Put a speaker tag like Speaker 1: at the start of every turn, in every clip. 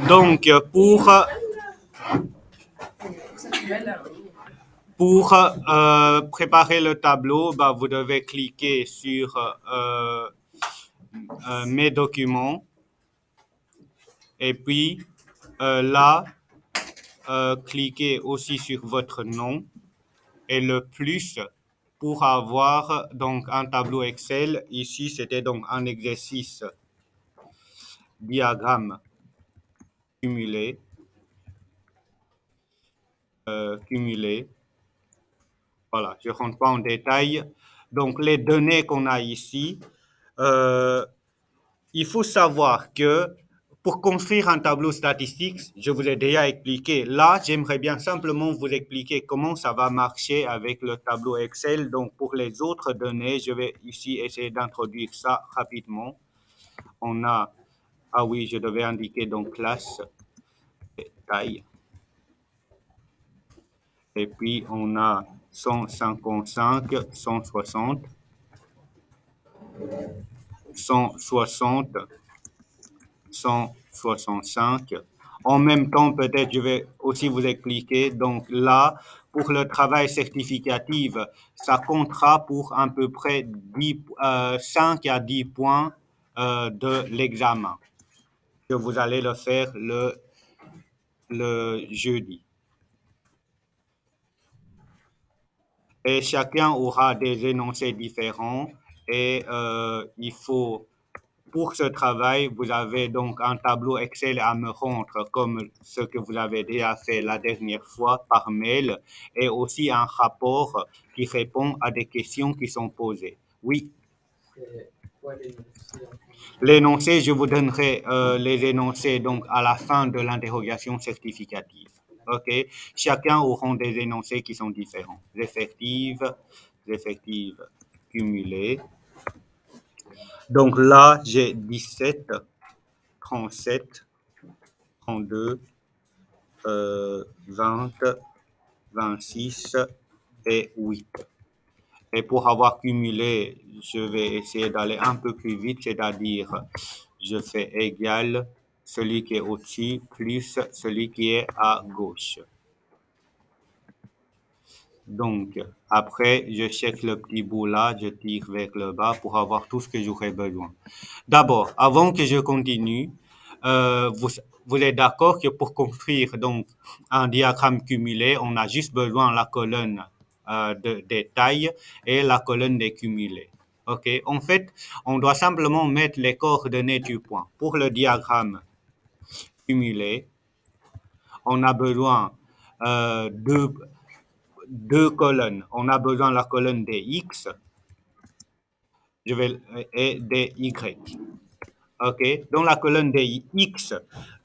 Speaker 1: Donc, pour préparer le tableau, bah, vous devez cliquer sur Mes documents et puis là, cliquez aussi sur votre nom et le plus pour avoir donc un tableau Excel. Ici, c'était donc un exercice diagramme cumulé. Cumulé. Voilà, je ne rentre pas en détail. Donc, les données qu'on a ici, il faut savoir que pour construire un tableau statistique, je vous ai déjà expliqué. Là, j'aimerais bien simplement vous expliquer comment ça va marcher avec le tableau Excel. Donc, pour les autres données, je vais ici essayer d'introduire ça rapidement. On a, ah oui, je devais indiquer donc classe et taille. Et puis, on a 155, 160, 160, 165. En même temps, peut-être je vais aussi vous expliquer. Donc là, pour le travail certificatif, ça comptera pour à peu près 5 à 10 points de l'examen que vous allez le faire le jeudi. Et chacun aura des énoncés différents et il faut pour ce travail, vous avez donc un tableau Excel à me rendre comme ce que vous avez déjà fait la dernière fois par mail et aussi un rapport qui répond à des questions qui sont posées. Oui. L'énoncé, je vous donnerai les énoncés donc à la fin de l'interrogation certificative. OK? Chacun aura des énoncés qui sont différents. Effectives cumulées. Donc là, j'ai 17, 37, 32, 20, 26 et 8. Et pour avoir cumulé, je vais essayer d'aller un peu plus vite, c'est-à-dire je fais égal celui qui est au-dessus plus celui qui est à gauche. Donc, après, je check le petit bout là, je tire vers le bas pour avoir tout ce que j'aurais besoin. D'abord, avant que je continue, vous êtes d'accord que pour construire donc un diagramme cumulé, on a juste besoin de la colonne des tailles et la colonne des cumulés. OK? En fait, on doit simplement mettre les coordonnées du point. Pour le diagramme cumulé, on a besoin de deux colonnes. On a besoin de la colonne des X et des Y. OK? Dans la colonne des X,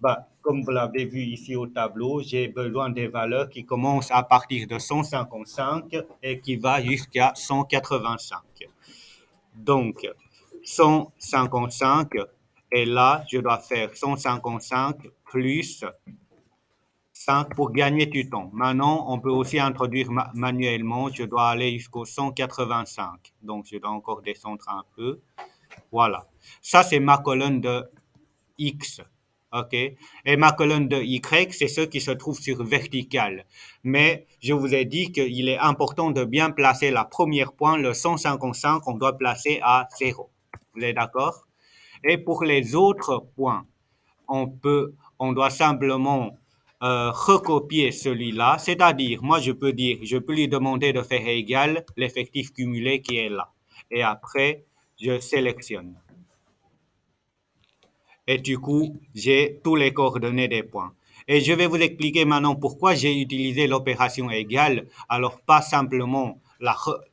Speaker 1: bah, comme vous l'avez vu ici au tableau, j'ai besoin des valeurs qui commencent à partir de 155 et qui va jusqu'à 185. Donc, 155, et là, je dois faire 155 plus 5 pour gagner du temps. Maintenant, on peut aussi introduire manuellement. Je dois aller jusqu'au 185. Donc, je dois encore descendre un peu. Voilà. Ça, c'est ma colonne de X. OK? Et ma colonne de Y, c'est ce qui se trouve sur vertical. Mais je vous ai dit qu'il est important de bien placer la première point, le 155, on doit placer à 0. Vous êtes d'accord? Et pour les autres points, on doit simplement recopier celui-là, c'est-à-dire, moi je peux lui demander de faire égal l'effectif cumulé qui est là. Et après, je sélectionne. Et du coup, j'ai tous les coordonnées des points. Et je vais vous expliquer maintenant pourquoi j'ai utilisé l'opération égale, alors pas simplement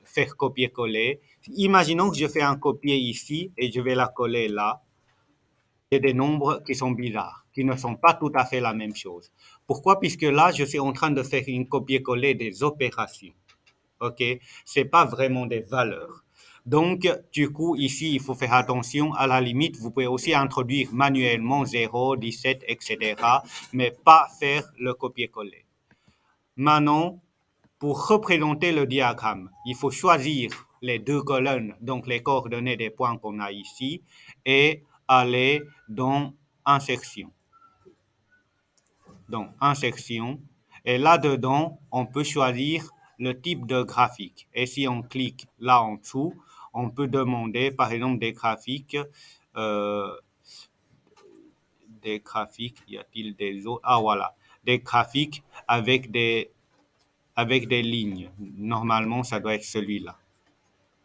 Speaker 1: faire copier-coller. Imaginons que je fais un copier ici et je vais la coller là. J'ai des nombres qui sont bizarres, qui ne sont pas tout à fait la même chose. Pourquoi? Puisque là, je suis en train de faire une copier-coller des opérations. OK? C'est pas vraiment des valeurs. Donc, du coup, ici, il faut faire attention. À la limite, vous pouvez aussi introduire manuellement 0, 17, etc., mais pas faire le copier-coller. Maintenant, pour représenter le diagramme, il faut choisir les deux colonnes, donc les coordonnées des points qu'on a ici, et aller dans Insertion. Donc, en section. Et là-dedans, on peut choisir le type de graphique. Et si on clique là en dessous, on peut demander, par exemple, des graphiques, y a-t-il des autres? Ah, voilà, des graphiques avec des lignes. Normalement, ça doit être celui-là.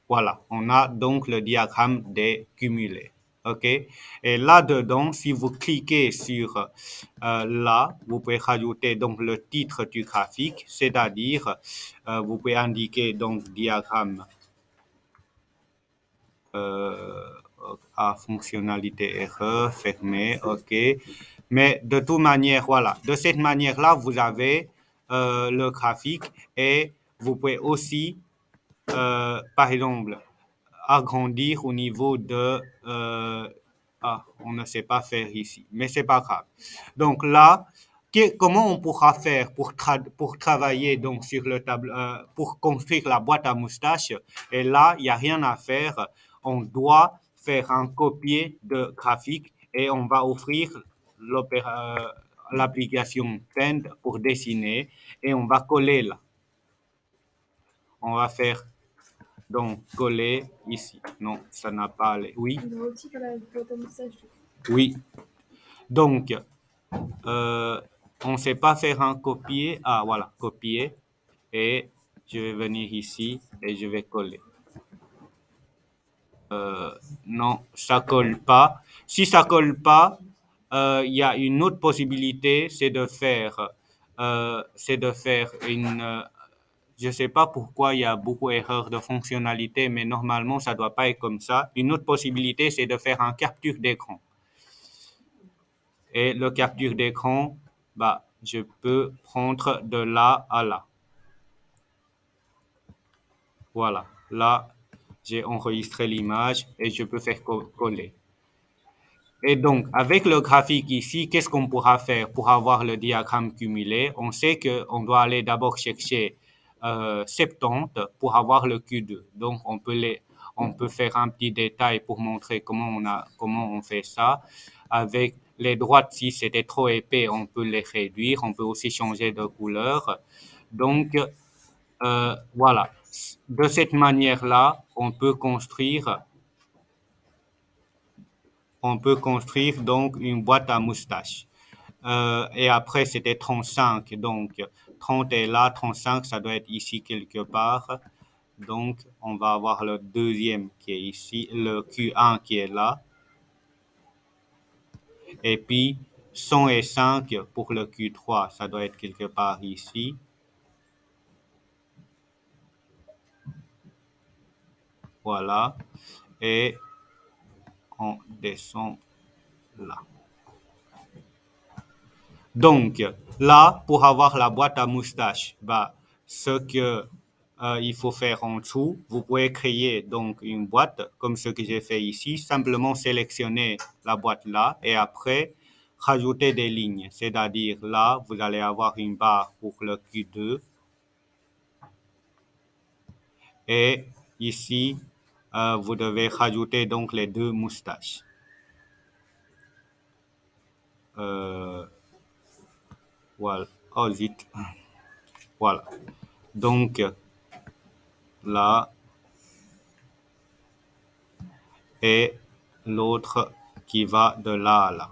Speaker 1: Voilà, on a donc le diagramme des cumulés. OK? Et là-dedans, si vous cliquez sur là, vous pouvez rajouter donc le titre du graphique, c'est-à-dire vous pouvez indiquer donc diagramme euh, à fonctionnalité erreur, fermé, OK. Mais de toute manière, voilà, de cette manière-là, vous avez le graphique et vous pouvez aussi, par exemple, agrandir au niveau de... on ne sait pas faire ici, mais c'est pas grave. Donc là, comment on pourra faire pour travailler donc sur le tableau, pour construire la boîte à moustache? Et là, il n'y a rien à faire. On doit faire un copier de graphique et on va offrir l'application Paint pour dessiner et on va coller là. On va faire donc coller ici. Non, ça n'a pas allé. Oui. Oui. Donc, on ne sait pas faire un copier. Ah, voilà, copier. Et je vais venir ici et je vais coller. Non, ça colle pas. Si ça colle pas, il y a une autre possibilité, c'est de faire une. Je ne sais pas pourquoi il y a beaucoup d'erreurs de fonctionnalité, mais normalement, ça ne doit pas être comme ça. Une autre possibilité, c'est de faire un capture d'écran. Et le capture d'écran, bah, je peux prendre de là à là. Voilà. Là, j'ai enregistré l'image et je peux faire coller. Et donc, avec le graphique ici, qu'est-ce qu'on pourra faire pour avoir le diagramme cumulé? On sait qu'on doit aller d'abord chercher 70 pour avoir le Q2. Donc, on peut faire un petit détail pour montrer comment on fait ça. Avec les droites, si c'était trop épais, on peut les réduire. On peut aussi changer de couleur. Donc, voilà. De cette manière-là, on peut construire donc une boîte à moustache. Et après, c'était 35. Donc, 30 est là, 35, ça doit être ici quelque part. Donc, on va avoir le deuxième qui est ici, le Q1 qui est là. Et puis, 105 pour le Q3, ça doit être quelque part ici. Voilà. Et on descend là. Donc, là, pour avoir la boîte à moustache, bah, ce que il faut faire en dessous, vous pouvez créer donc une boîte comme ce que j'ai fait ici, simplement sélectionner la boîte là et après rajouter des lignes. C'est-à-dire là, vous allez avoir une barre pour le Q2 et ici, vous devez rajouter donc les deux moustaches. Voilà. Oh, zut. Voilà. Donc, là, et l'autre qui va de là à là.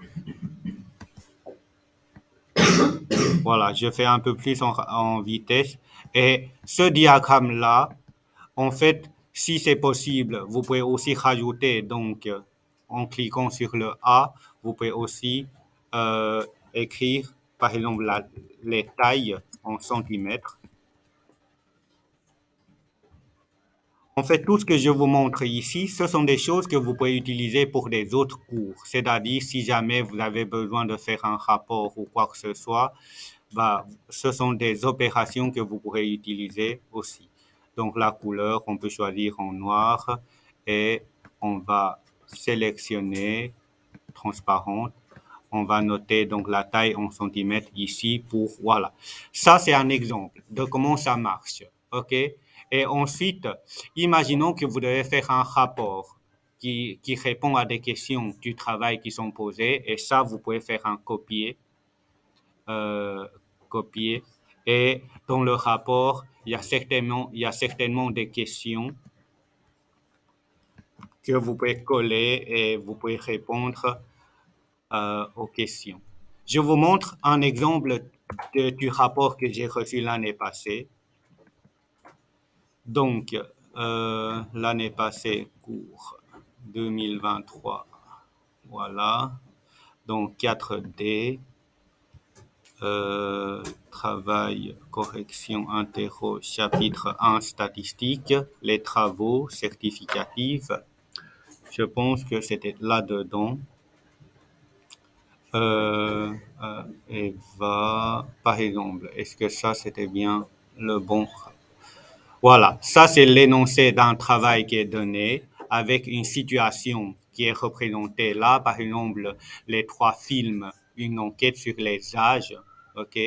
Speaker 1: Voilà, je fais un peu plus en vitesse. Et ce diagramme-là, en fait, si c'est possible, vous pouvez aussi rajouter, donc, en cliquant sur le A, vous pouvez aussi écrire, par exemple, les tailles en centimètres. En fait, tout ce que je vous montre ici, ce sont des choses que vous pouvez utiliser pour des autres cours. C'est-à-dire, si jamais vous avez besoin de faire un rapport ou quoi que ce soit, bah, ce sont des opérations que vous pourrez utiliser aussi. Donc, la couleur, on peut choisir en noir et on va sélectionner transparente. On va noter donc la taille en centimètres ici pour, voilà. Ça, c'est un exemple de comment ça marche. OK? Et ensuite, imaginons que vous devez faire un rapport qui répond à des questions du travail qui sont posées. Et ça, vous pouvez faire un copier euh, copier. Et dans le rapport, il y a certainement des questions que vous pouvez coller et vous pouvez répondre aux questions. Je vous montre un exemple du rapport que j'ai reçu l'année passée. Donc, l'année passée, cours 2023, voilà. Donc, 4D, travail, correction, interro, chapitre 1, statistique, les travaux certificatifs. Je pense que c'était là-dedans. Eva, par exemple, est-ce que ça, c'était bien le bon? Voilà, ça, c'est l'énoncé d'un travail qui est donné avec une situation qui est représentée là, par exemple, les 3 films, une enquête sur les âges, OK,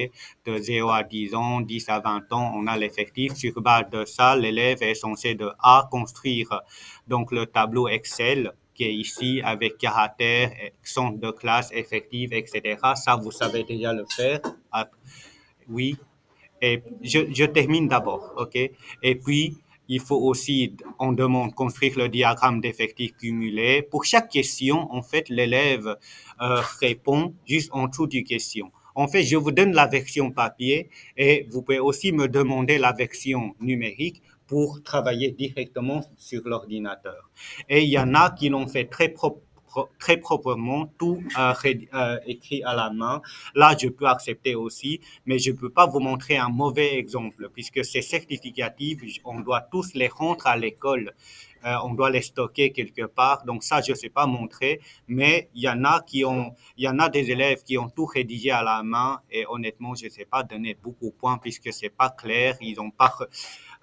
Speaker 1: de 0 à 10 ans, 10 à 20 ans, on a l'effectif. Sur base de ça, l'élève est censé de A construire donc le tableau Excel qui est ici avec caractère, centre de classe, effectif, etc. Ça, vous savez déjà le faire. Ah, oui, et je termine d'abord, OK? Et puis, il faut aussi, on demande construire le diagramme d'effectifs cumulés. Pour chaque question, en fait, l'élève répond juste en dessous du question. En fait, je vous donne la version papier et vous pouvez aussi me demander la version numérique pour travailler directement sur l'ordinateur. Et il y en a qui l'ont fait très proprement, tout écrit à la main. Là, je peux accepter aussi, mais je ne peux pas vous montrer un mauvais exemple puisque c'est certificatif, on doit tous les rendre à l'école. On doit les stocker quelque part. Donc ça, je ne sais pas montrer, mais il y en a des élèves qui ont tout rédigé à la main et honnêtement, je ne sais pas donner beaucoup de points puisque c'est pas clair. Ils ont pas,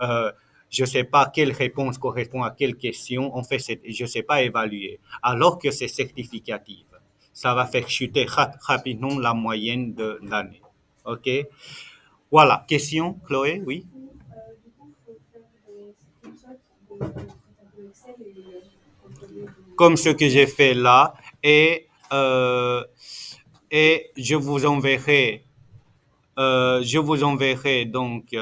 Speaker 1: euh, je ne sais pas quelle réponse correspond à quelle question. En fait, je ne sais pas évaluer. Alors que c'est certificatif, ça va faire chuter rapidement la moyenne de l'année. OK? Voilà. Question, Chloé? Oui? Comme ce que j'ai fait là. Et je vous enverrai donc